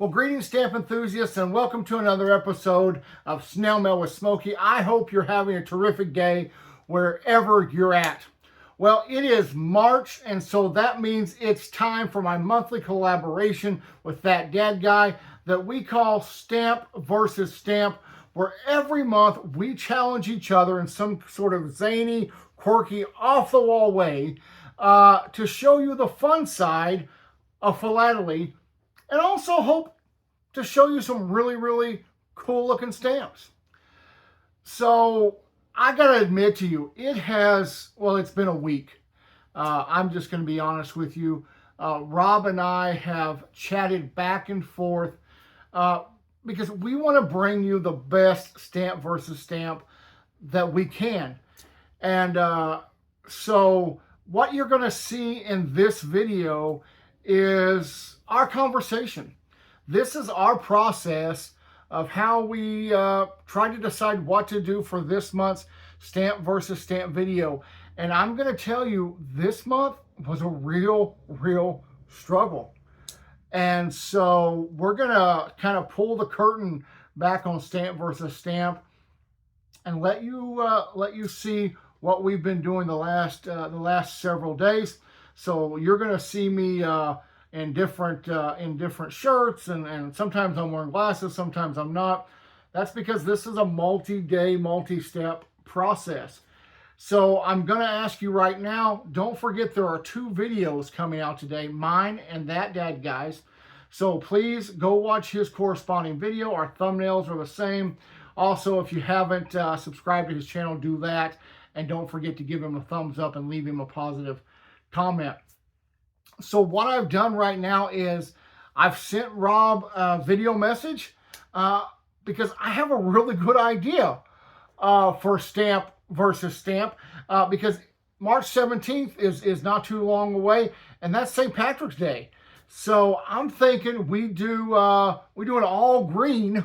Well, greetings, stamp enthusiasts, and welcome to another episode of Snail Mail with Smokey. I hope you're having a terrific day wherever you're at. Well, it is March, and so that means it's time for my monthly collaboration with that dad guy that we call Stamp versus Stamp, where every month we challenge each other in some sort of zany, quirky, off-the-wall way to show you the fun side of philately, and also hope to show you some really cool looking stamps. So I gotta admit to you, it's been a week. I'm just gonna be honest with you. Rob and I have chatted back and forth because we want to bring you the best stamp versus stamp that we can. And so what you're gonna see in this video is our conversation. This is our process of how we try to decide what to do for this month's stamp versus stamp video. And I'm going to tell you, this month was a real struggle. And so we're going to kind of pull the curtain back on stamp versus stamp and let you see what we've been doing the last several days. So you're going to see me in different shirts, and sometimes I'm wearing glasses, sometimes I'm not. That's because this is a multi-day, multi-step process. So I'm going to ask you right now, don't forget there are 2 videos coming out today, mine and that dad guy's. So please go watch his corresponding video. Our thumbnails are the same. Also, if you haven't subscribed to his channel, do that. And don't forget to give him a thumbs up and leave him a positive comment. So what I've done right now is I've sent Rob a video message because I have a really good idea for stamp versus stamp because March 17th is not too long away, and that's St. Patrick's Day. So I'm thinking we do an all green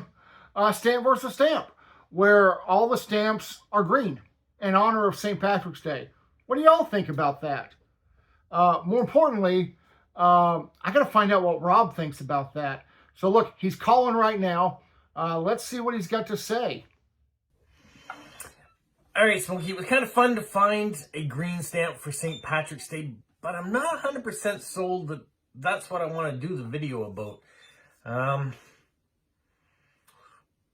stamp versus stamp where all the stamps are green in honor of St. Patrick's Day. What do y'all think about that? More importantly, I got to find out what Rob thinks about that. So look, he's calling right now. Let's see what he's got to say. All right, Smokey, it was kind of fun to find a green stamp for St. Patrick's Day, but I'm not 100% sold that that's what I want to do the video about.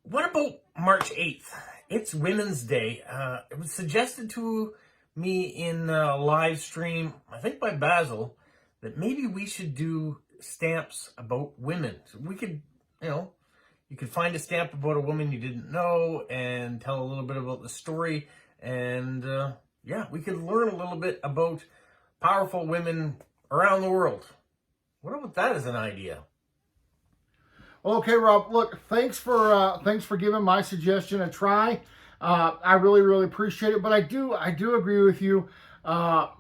What about March 8th? It's Women's Day. It was suggested to me in a live stream, I think by Basil, that maybe we should do stamps about women. So we could, you could find a stamp about a woman you didn't know and tell a little bit about the story. And we could learn a little bit about powerful women around the world. What about that as an idea? Okay, Rob, look, thanks for giving my suggestion a try. I really appreciate it, but I do agree with you.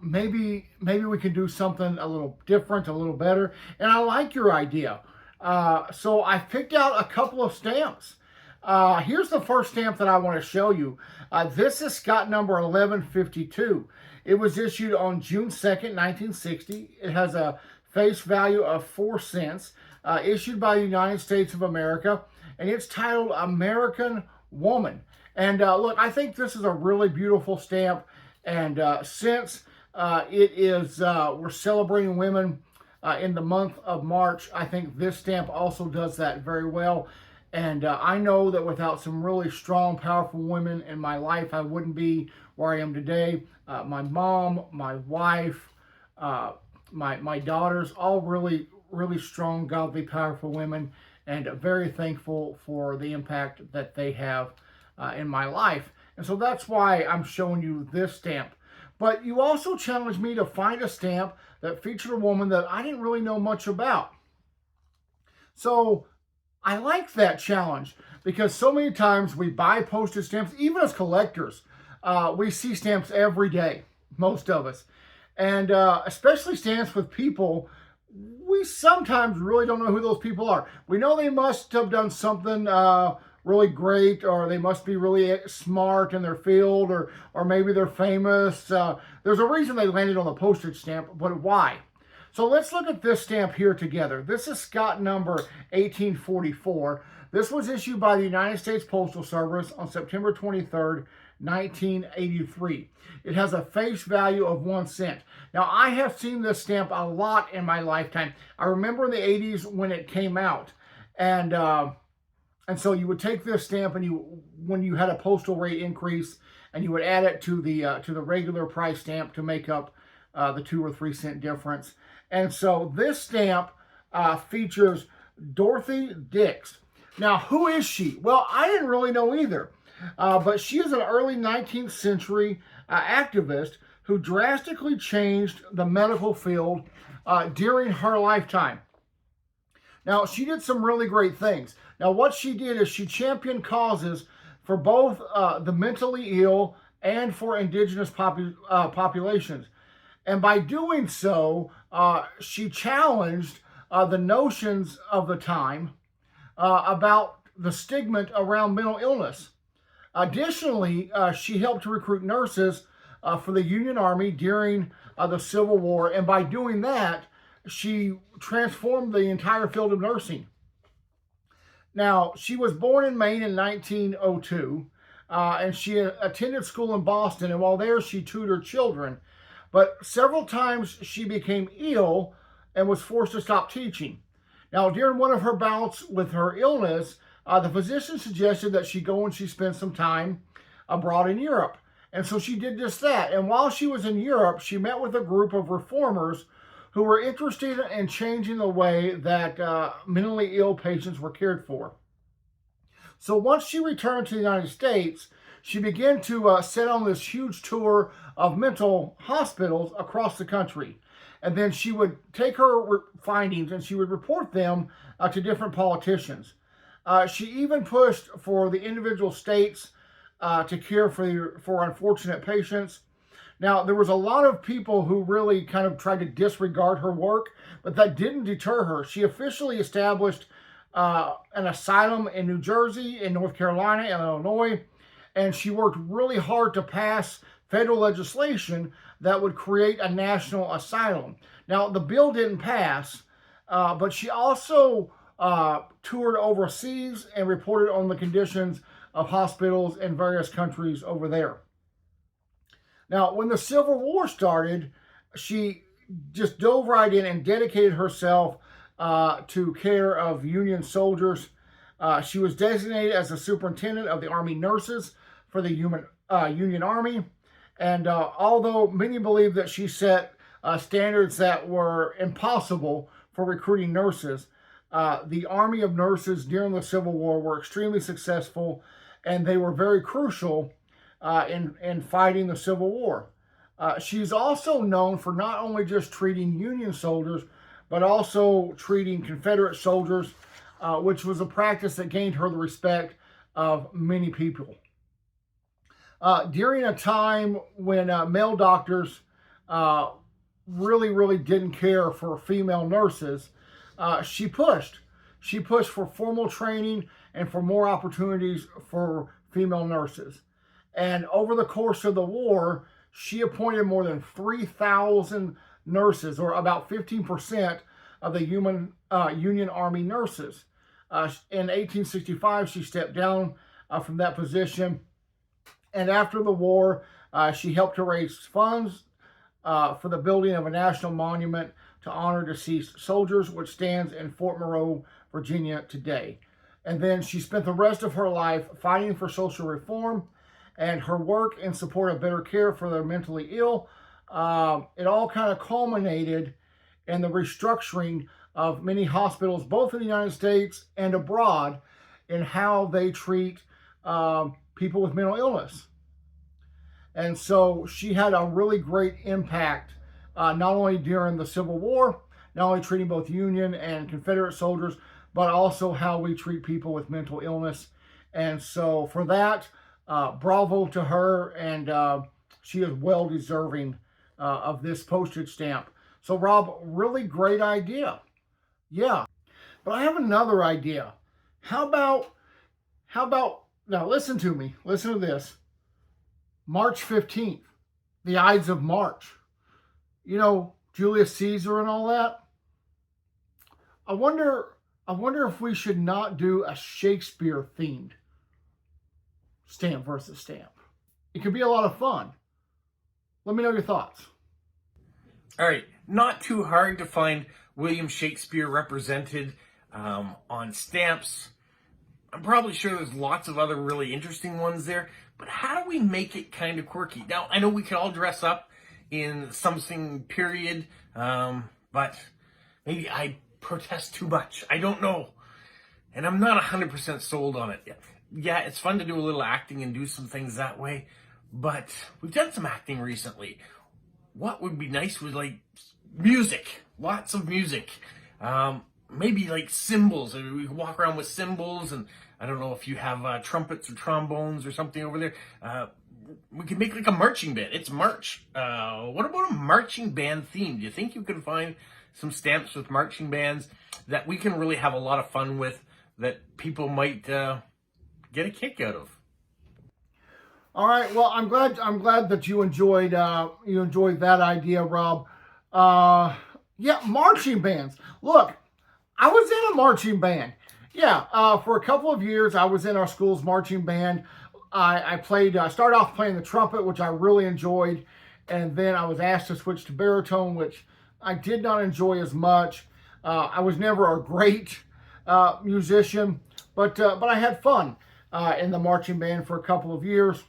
Maybe we can do something a little different, a little better. And I like your idea. So I picked out a couple of stamps. Here's the first stamp that I want to show you. This is Scott number 1152. It was issued on June 2nd, 1960. It has a face value of 4 cents, issued by the United States of America, and it's titled American Woman. And look, I think this is a really beautiful stamp. And since we're celebrating women in the month of March, I think this stamp also does that very well. And I know that without some really strong, powerful women in my life, I wouldn't be where I am today. My mom, my wife, my daughters, all really strong, godly, powerful women, and very thankful for the impact that they have in my life. And so that's why I'm showing you this stamp. But you also challenged me to find a stamp that featured a woman that I didn't really know much about. So I like that challenge because so many times we buy postage stamps, even as collectors. We see stamps every day, most of us. And especially stamps with people, we sometimes really don't know who those people are. We know they must have done something really great, or they must be really smart in their field, or maybe they're famous. There's a reason they landed on the postage stamp, but why? So let's look at this stamp here together. This is Scott number 1844. This was issued by the United States Postal Service on September 23rd, 1983. It has a face value of 1 cent. Now, I have seen this stamp a lot in my lifetime. I remember in the 80s when it came out. And so you would take this stamp and when you had a postal rate increase, and you would add it to the regular price stamp to make up the 2 or 3 cent difference. And so this stamp features Dorothy Dix. Now, who is she? Well, I didn't really know either. But she is an early 19th century activist who drastically changed the medical field during her lifetime. Now, she did some really great things. Now, what she did is she championed causes for both the mentally ill and for indigenous populations. And by doing so, she challenged the notions of the time about the stigma around mental illness. Additionally, she helped to recruit nurses for the Union Army during the Civil War. And by doing that, she transformed the entire field of nursing. Now, she was born in Maine in 1902, and she attended school in Boston. And while there, she tutored children. But several times she became ill and was forced to stop teaching. Now, during one of her bouts with her illness, the physician suggested that she go and she spend some time abroad in Europe. And so she did just that. And while she was in Europe, she met with a group of reformers who were interested in changing the way that mentally ill patients were cared for. So once she returned to the United States, she began to set on this huge tour of mental hospitals across the country. And then she would take her findings and she would report them to different politicians. She even pushed for the individual states to care for unfortunate patients. Now, there was a lot of people who really kind of tried to disregard her work, but that didn't deter her. She officially established an asylum in New Jersey, in North Carolina, and Illinois, and she worked really hard to pass federal legislation that would create a national asylum. Now, the bill didn't pass, but she also toured overseas and reported on the conditions of hospitals in various countries over there. Now, when the Civil War started, she just dove right in and dedicated herself to care of Union soldiers. She was designated as the superintendent of the Army nurses for the Union Army. And although many believe that she set standards that were impossible for recruiting nurses, the Army of Nurses during the Civil War were extremely successful, and they were very crucial in fighting the Civil War. She's also known for not only just treating Union soldiers, but also treating Confederate soldiers, which was a practice that gained her the respect of many people. During a time when male doctors really didn't care for female nurses, she pushed. She pushed for formal training and for more opportunities for female nurses. And over the course of the war, she appointed more than 3,000 nurses, or about 15% of the Union Army nurses. In 1865, she stepped down from that position. And after the war, she helped to raise funds for the building of a national monument to honor deceased soldiers, which stands in Fort Monroe, Virginia today. And then she spent the rest of her life fighting for social reform, and her work in support of better care for the mentally ill. It all kind of culminated in the restructuring of many hospitals, both in the United States and abroad, in how they treat people with mental illness. And so she had a really great impact, not only during the Civil War, not only treating both Union and Confederate soldiers, but also how we treat people with mental illness. And so for that, bravo to her, and she is well deserving of this postage stamp. So Rob, really great idea. Yeah. But I have another idea. How about, now listen to me, listen to this. March 15th, the Ides of March. You know, Julius Caesar and all that. I wonder if we should not do a Shakespeare themed stamp versus stamp. It could be a lot of fun. Let me know your thoughts. All right, not too hard to find William Shakespeare represented on stamps. I'm probably sure there's lots of other really interesting ones there, but how do we make it kind of quirky? Now, I know we can all dress up in something period, but maybe I protest too much. I don't know. And I'm not 100% sold on it yet. Yeah, it's fun to do a little acting and do some things that way, but we've done some acting recently. What would be nice with like music, lots of music. Maybe like cymbals. We could walk around with cymbals, and I don't know if you have trumpets or trombones or something over there. We could make like a marching band. It's March. What about a marching band theme? Do you think you could find some stamps with marching bands that we can really have a lot of fun with, that people might get a kick out of? All right. Well, I'm glad that you enjoyed that idea, Rob. Yeah, marching bands. Look, I was in a marching band. Yeah, for a couple of years, I was in our school's marching band. I started off playing the trumpet, which I really enjoyed, and then I was asked to switch to baritone, which I did not enjoy as much. I was never a great musician, but I had fun in the marching band for a couple of years.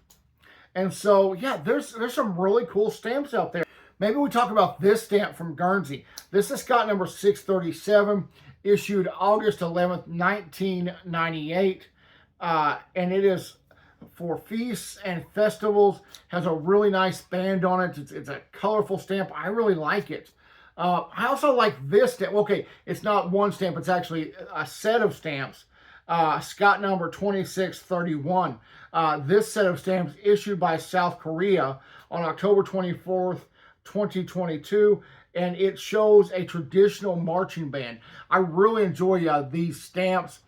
And so, yeah, there's some really cool stamps out there. Maybe we talk about this stamp from Guernsey. This is Scott number 637, issued August 11th, 1998. And it is for feasts and festivals. Has a really nice band on it. It's a colorful stamp. I really like it. I also like this stamp. Okay, it's not one stamp. It's actually a set of stamps. Scott number 2631. This set of stamps issued by South Korea on October 24th, 2022, and it shows a traditional marching band. I really enjoy these stamps.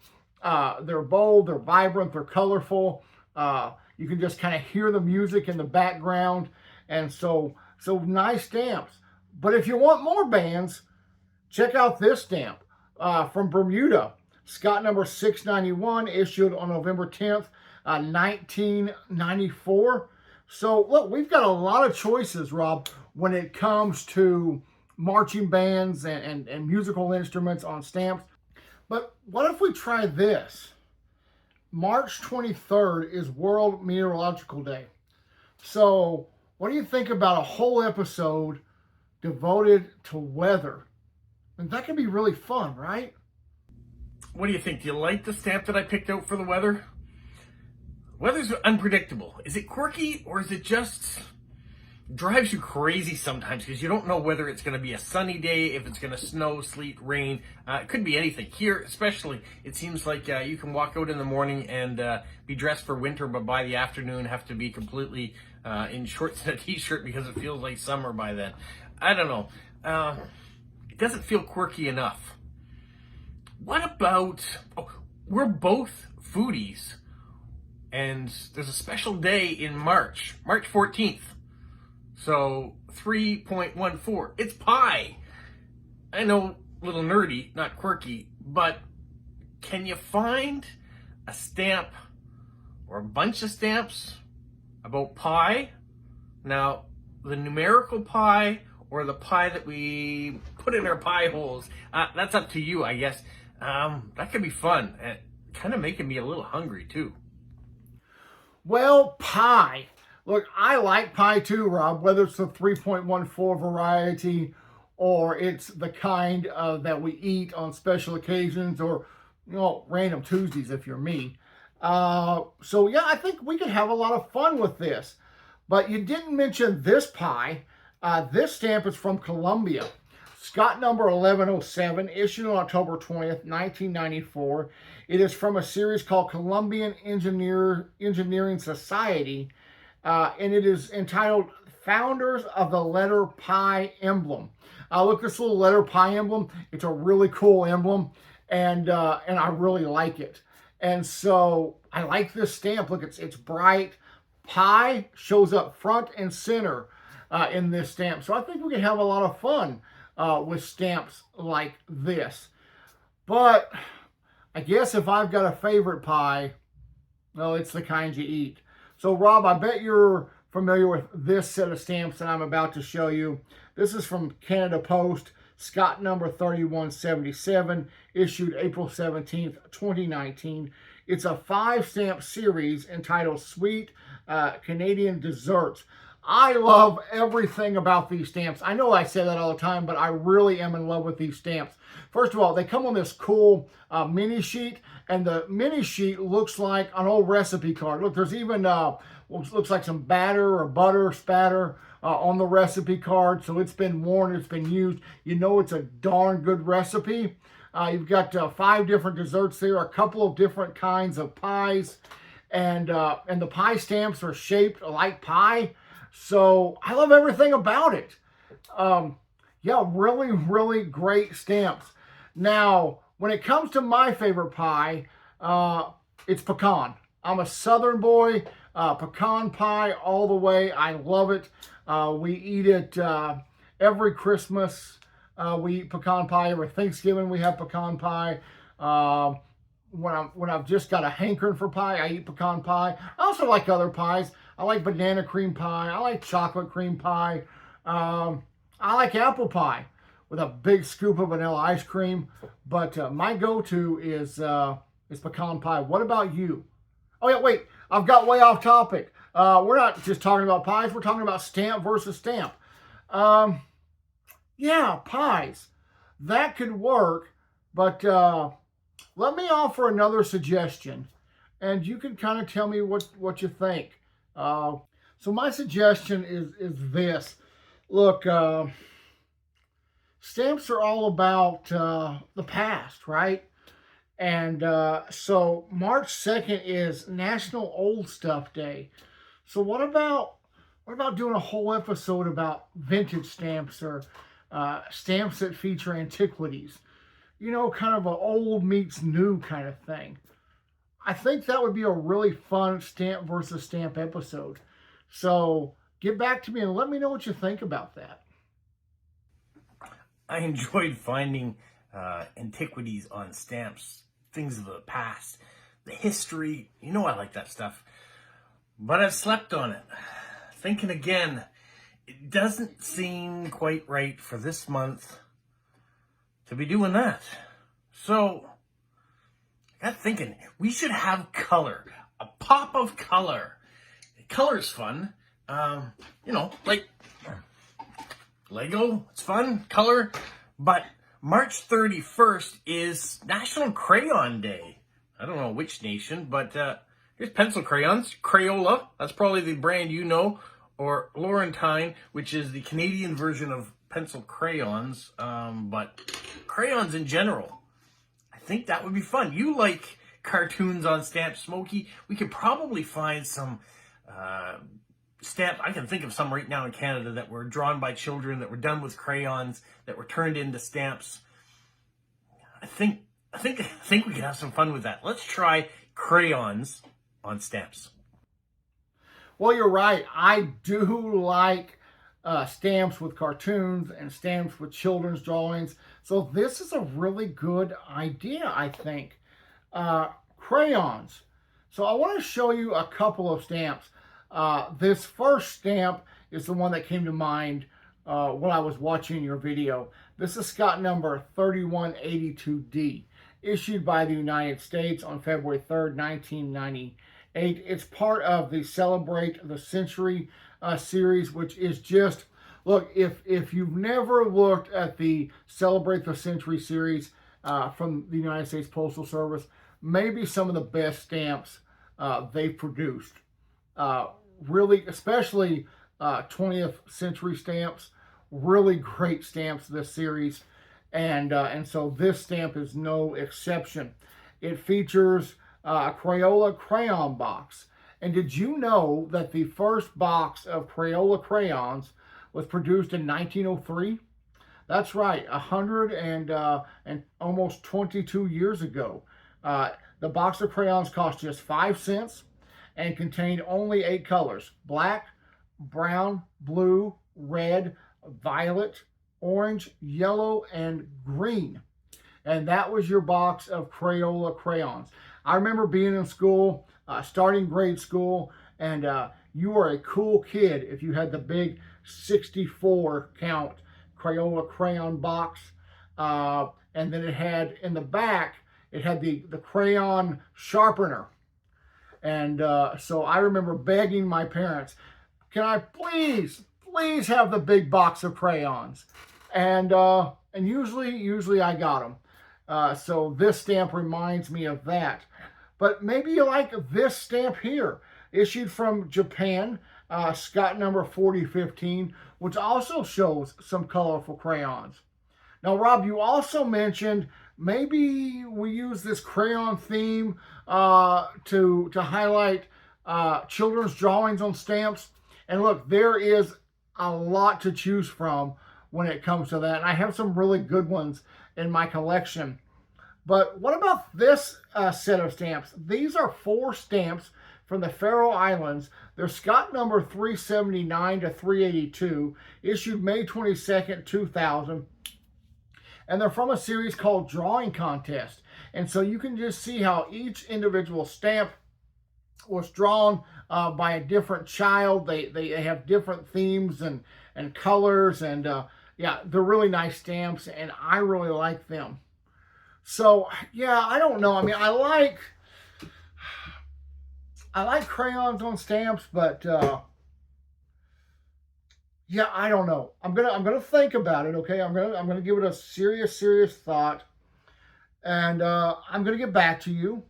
They're bold, they're vibrant, they're colorful. You can just kind of hear the music in the background, and so nice stamps. But if you want more bands, check out this stamp from Bermuda. Scott number 691, issued on November 10th, 1994. So, look, we've got a lot of choices, Rob, when it comes to marching bands and musical instruments on stamps. But what if we try this? March 23rd is World Meteorological Day. So, what do you think about a whole episode devoted to weather? And that could be really fun, right? What do you think? Do you like the stamp that I picked out for the weather? Weather's unpredictable. Is it quirky, or is it just drives you crazy sometimes because you don't know whether it's going to be a sunny day, if it's going to snow, sleet, rain. It could be anything. Here, especially, it seems like you can walk out in the morning and be dressed for winter, but by the afternoon have to be completely in shorts and a t-shirt because it feels like summer by then. I don't know. It doesn't feel quirky enough. What about... Oh, we're both foodies. And there's a special day in March 14th. So 3.14. It's pie. I know, a little nerdy, not quirky, but can you find a stamp or a bunch of stamps about pie? Now, the numerical pie or the pie that we put in our pie holes, that's up to you, I guess. That could be fun. And kind of making me a little hungry, too. Well, pie. Look, I like pie too, Rob, whether it's the 3.14 variety or it's the kind that we eat on special occasions or, random Tuesdays if you're me. So, yeah, I think we could have a lot of fun with this. But you didn't mention this pie. This stamp is from Colombia. Scott number 1107, issued on October 20th, 1994. It is from a series called Colombian Engineering Society, and it is entitled Founders of the Letter Pi Emblem. Look, this little letter pi emblem, it's a really cool emblem, and I really like it. And so I like this stamp. Look, it's bright. Pi shows up front and center. in this stamp. So I think we can have a lot of fun with stamps like this. But I guess if I've got a favorite pie, well, it's the kind you eat. So Rob, I bet you're familiar with this set of stamps that I'm about to show you. This is from Canada Post, Scott number 3177, issued April 17th, 2019. It's a 5-stamp series entitled Sweet Canadian Desserts. I love everything about these stamps. I know I say that all the time, but I really am in love with these stamps. First of all, they come on this cool mini sheet, and the mini sheet looks like an old recipe card. Look, there's even looks like some batter or butter spatter on the recipe card. So it's been worn, it's been used. You know it's a darn good recipe. You've got 5 different desserts there, a couple of different kinds of pies, and the pie stamps are shaped like pie. So I love everything about it. Yeah, really, really great stamps. Now, when it comes to my favorite pie, it's pecan. I'm a Southern boy. Pecan pie all the way. I love it. We eat it every Christmas. We eat pecan pie. Every Thanksgiving we have pecan pie. When I've just got a hankering for pie, I eat pecan pie. I also like other pies. I like banana cream pie. I like chocolate cream pie. I like apple pie with a big scoop of vanilla ice cream. But my go-to is pecan pie. What about you? Oh yeah, wait. I've got way off topic. We're not just talking about pies. We're talking about stamp versus stamp. Yeah, pies. That could work. But let me offer another suggestion. And you can kind of tell me what you think. So my suggestion is this. Look, stamps are all about the past, right? And so March 2nd is National Old Stuff Day. So what about doing a whole episode about vintage stamps or stamps that feature antiquities? You know, kind of an old meets new kind of thing. I think that would be a really fun stamp versus stamp episode. So get back to me and let me know what you think about that. I enjoyed finding antiquities on stamps, things of the past, the history. You know I like that stuff. But I've slept on it. Thinking again, it doesn't seem quite right for this month to be doing that. So I got thinking, we should have color, a pop of color. Color's fun. You know, like Lego, it's fun, color. But March 31st is National Crayon Day. I don't know which nation, but here's pencil crayons. Crayola, that's probably the brand you know, or Laurentine, which is the Canadian version of pencil crayons. But crayons in general, I think that would be fun. You like cartoons on stamps, Smokey? We could probably find some stamp. I can think of some right now in Canada that were drawn by children, that were done with crayons, that were turned into stamps. I think we could have some fun with that. Let's try crayons on stamps. Well, you're right. I do like stamps with cartoons and stamps with children's drawings. So this is a really good idea, I think. Crayons. So I want to show you a couple of stamps. This first stamp is the one that came to mind when I was watching your video. This is Scott number 3182D, issued by the United States on February 3rd, 1998. It's part of the Celebrate the Century series, which is just, look, if you've never looked at the Celebrate the Century series from the United States Postal Service, maybe some of the best stamps they've produced. Really, especially 20th century stamps, really great stamps this series, and so this stamp is no exception. It features a Crayola crayon box. And did you know that the first box of Crayola crayons was produced in 1903? That's right, 100 and almost 22 years ago. The box of crayons cost just 5 cents and contained only 8 colors: black, brown, blue, red, violet, orange, yellow, and green. And that was your box of Crayola crayons. I remember being in school, starting grade school, and you were a cool kid if you had the big 64 count Crayola crayon box. And then it had in the back, it had the crayon sharpener. And so I remember begging my parents, can I please have the big box of crayons? And usually I got them. So this stamp reminds me of that. But maybe you like this stamp here, issued from Japan, Scott number 4015, which also shows some colorful crayons. Now, Rob, you also mentioned maybe we use this crayon theme to highlight children's drawings on stamps. And look, there is a lot to choose from when it comes to that. And I have some really good ones in my collection. But what about this set of stamps? These are 4 stamps from the Faroe Islands. They're Scott number 379 to 382, issued May 22nd, 2000. And they're from a series called Drawing Contest. And so you can just see how each individual stamp was drawn by a different child. They have different themes and colors. And yeah, they're really nice stamps, and I really like them. So, yeah, I don't know. I mean, I like crayons on stamps, but yeah, I don't know. I'm gonna think about it. Okay, I'm gonna give it a serious thought, and I'm gonna get back to you.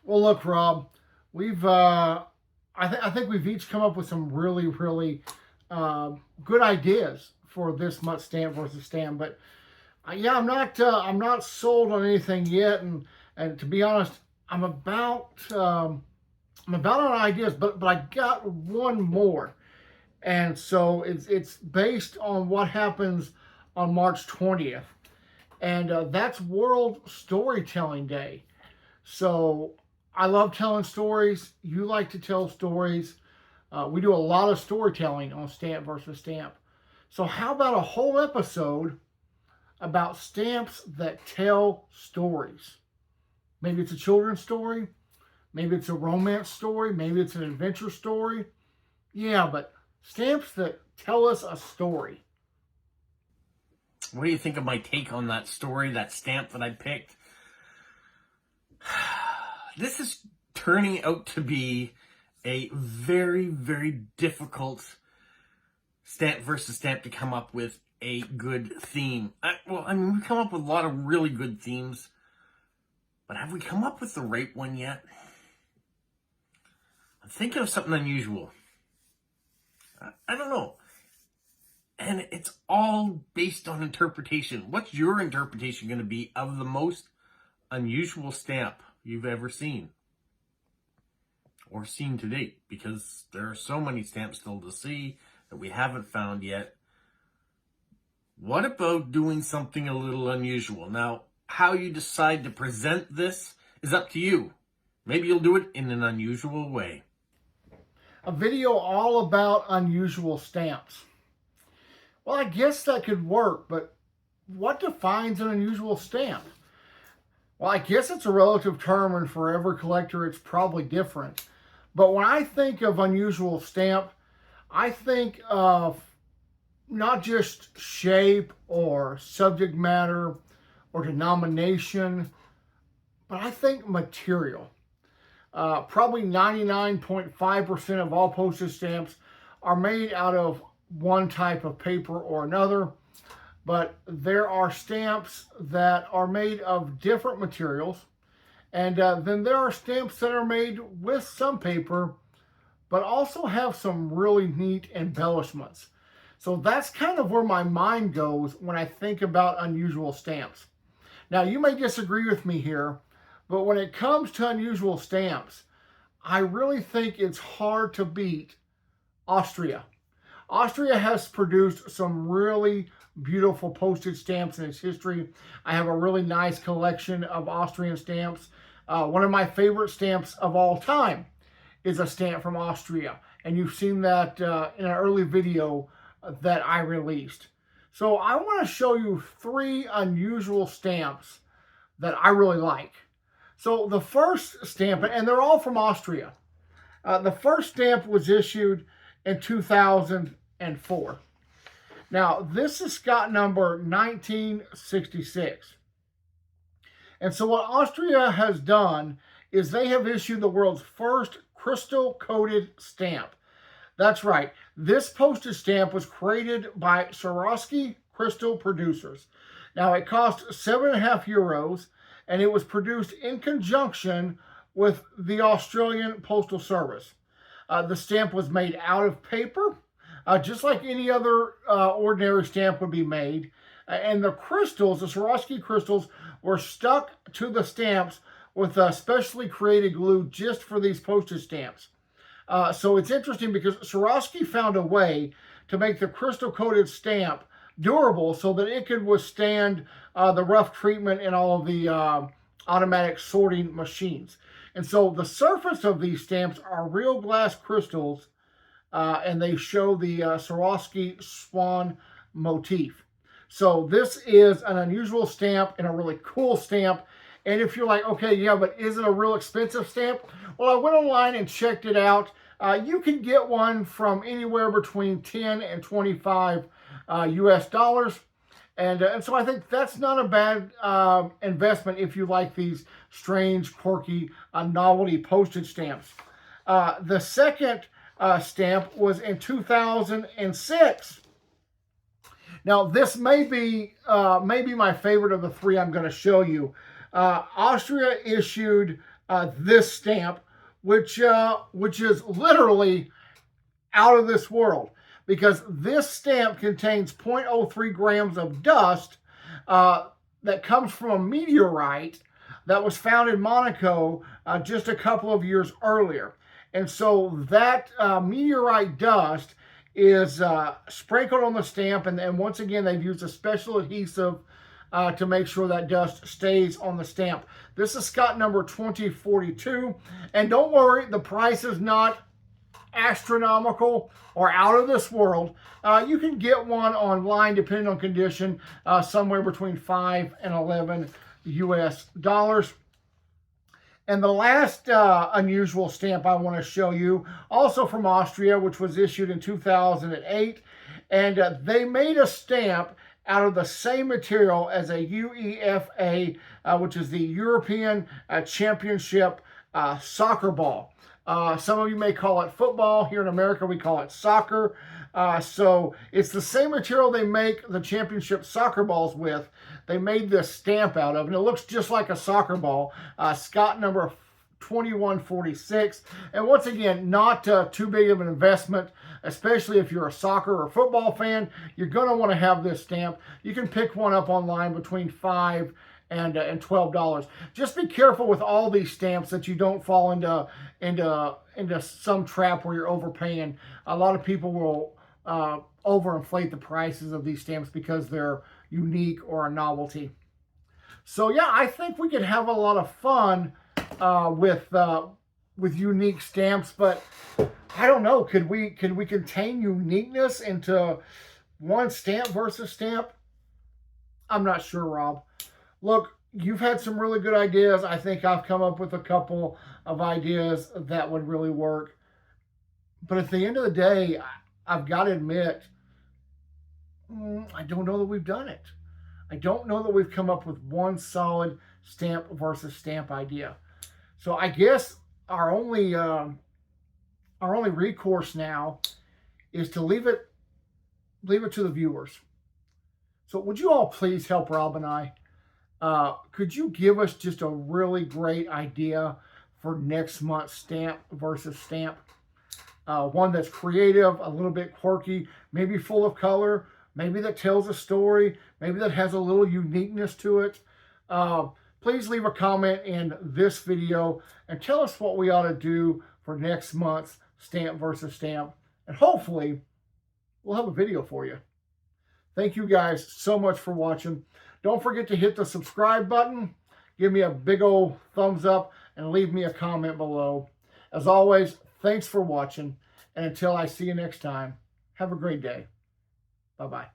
Well, look, Rob, we've I think we've each come up with some really good ideas for this month's stamp versus stamp, but yeah, I'm not sold on anything yet, and to be honest, I'm about on ideas, but I got one more. And so it's based on what happens on March 20th. And that's World Storytelling Day. So I love telling stories. You like to tell stories. We do a lot of storytelling on Stamp versus Stamp. So how about a whole episode about stamps that tell stories? Maybe it's a children's story. Maybe it's a romance story. Maybe it's an adventure story. Yeah, but stamps that tell us a story. What do you think of my take on that story, that stamp that I picked? This is turning out to be a very difficult stamp versus stamp to come up with a good theme. We've come up with a lot of really good themes, but have we come up with the right one yet? I'm thinking of something unusual. I don't know. And it's all based on interpretation. What's your interpretation going to be of the most unusual stamp you've ever seen? Or seen to date? Because there are so many stamps still to see that we haven't found yet. What about doing something a little unusual? Now, how you decide to present this is up to you. Maybe you'll do it in an unusual way. A video all about unusual stamps. Well, I guess that could work, but what defines an unusual stamp? Well, I guess it's a relative term, and for every collector it's probably different. But when I think of unusual stamp, I think of not just shape or subject matter or denomination, but I think material. Probably 99.5% of all postage stamps are made out of one type of paper or another, but there are stamps that are made of different materials, and then there are stamps that are made with some paper, but also have some really neat embellishments. So that's kind of where my mind goes when I think about unusual stamps. Now, you may disagree with me here, but when it comes to unusual stamps, I really think it's hard to beat Austria. Austria has produced some really beautiful postage stamps in its history. I have a really nice collection of Austrian stamps. One of my favorite stamps of all time is a stamp from Austria. And you've seen that in an early video that I released. So I want to show you 3 unusual stamps that I really like. So the first stamp, and they're all from Austria. The first stamp was issued in 2004. Now, this is Scott number 1966. And so what Austria has done is they have issued the world's first crystal-coated stamp. That's right. This postage stamp was created by Swarovski crystal producers. Now, it cost €7.50, and it was produced in conjunction with the Australian Postal Service. The stamp was made out of paper, just like any other ordinary stamp would be made. And the crystals, the Swarovski crystals, were stuck to the stamps with a specially created glue just for these postage stamps. So it's interesting because Swarovski found a way to make the crystal-coated stamp durable so that it could withstand the rough treatment in all of the automatic sorting machines. And so the surface of these stamps are real glass crystals, and they show the Swarovski swan motif. So this is an unusual stamp and a really cool stamp. And if you're like, okay, yeah, but is it a real expensive stamp? Well, I went online and checked it out. You can get one from anywhere between 10 and 25 US dollars. And so I think that's not a bad investment if you like these strange, quirky, novelty postage stamps. The second stamp was in 2006. Now, this may be my favorite of the 3 I'm going to show you. Austria issued this stamp, which is literally out of this world, because this stamp contains 0.03 grams of dust that comes from a meteorite that was found in Monaco just a couple of years earlier. And so that meteorite dust is sprinkled on the stamp, and once again, they've used a special adhesive to make sure that dust stays on the stamp. This is Scott number 2042, and don't worry, the price is not astronomical or out of this world. You can get one online, depending on condition, somewhere between 5 and 11 US dollars. And the last unusual stamp I want to show you, also from Austria, which was issued in 2008. And they made a stamp out of the same material as a UEFA, which is the European Championship soccer ball. Some of you may call it football. Here in America, we call it soccer. So it's the same material they make the championship soccer balls with. They made this stamp out of, and it looks just like a soccer ball. Scott number 2146. And once again, not too big of an investment, especially if you're a soccer or football fan. You're going to want to have this stamp. You can pick one up online between $5 and $12. Just be careful with all these stamps that you don't fall into some trap where you're overpaying. A lot of people will overinflate the prices of these stamps because they're unique or a novelty. So yeah, I think we could have a lot of fun with unique stamps, but I don't know. Could we contain uniqueness into one stamp versus stamp? I'm not sure, Rob. Look, you've had some really good ideas. I think I've come up with a couple of ideas that would really work. But at the end of the day, I've got to admit, I don't know that we've done it. I don't know that we've come up with one solid stamp versus stamp idea. So I guess our only recourse now is to leave it to the viewers. So would you all please help Rob and I? Could you give us just a really great idea for next month's stamp versus stamp? One that's creative, a little bit quirky, maybe full of color, maybe that tells a story, maybe that has a little uniqueness to it. Please leave a comment in this video and tell us what we ought to do for next month's stamp versus stamp. And hopefully, we'll have a video for you. Thank you guys so much for watching. Don't forget to hit the subscribe button, give me a big old thumbs up, and leave me a comment below. As always, thanks for watching, and until I see you next time, have a great day. Bye-bye.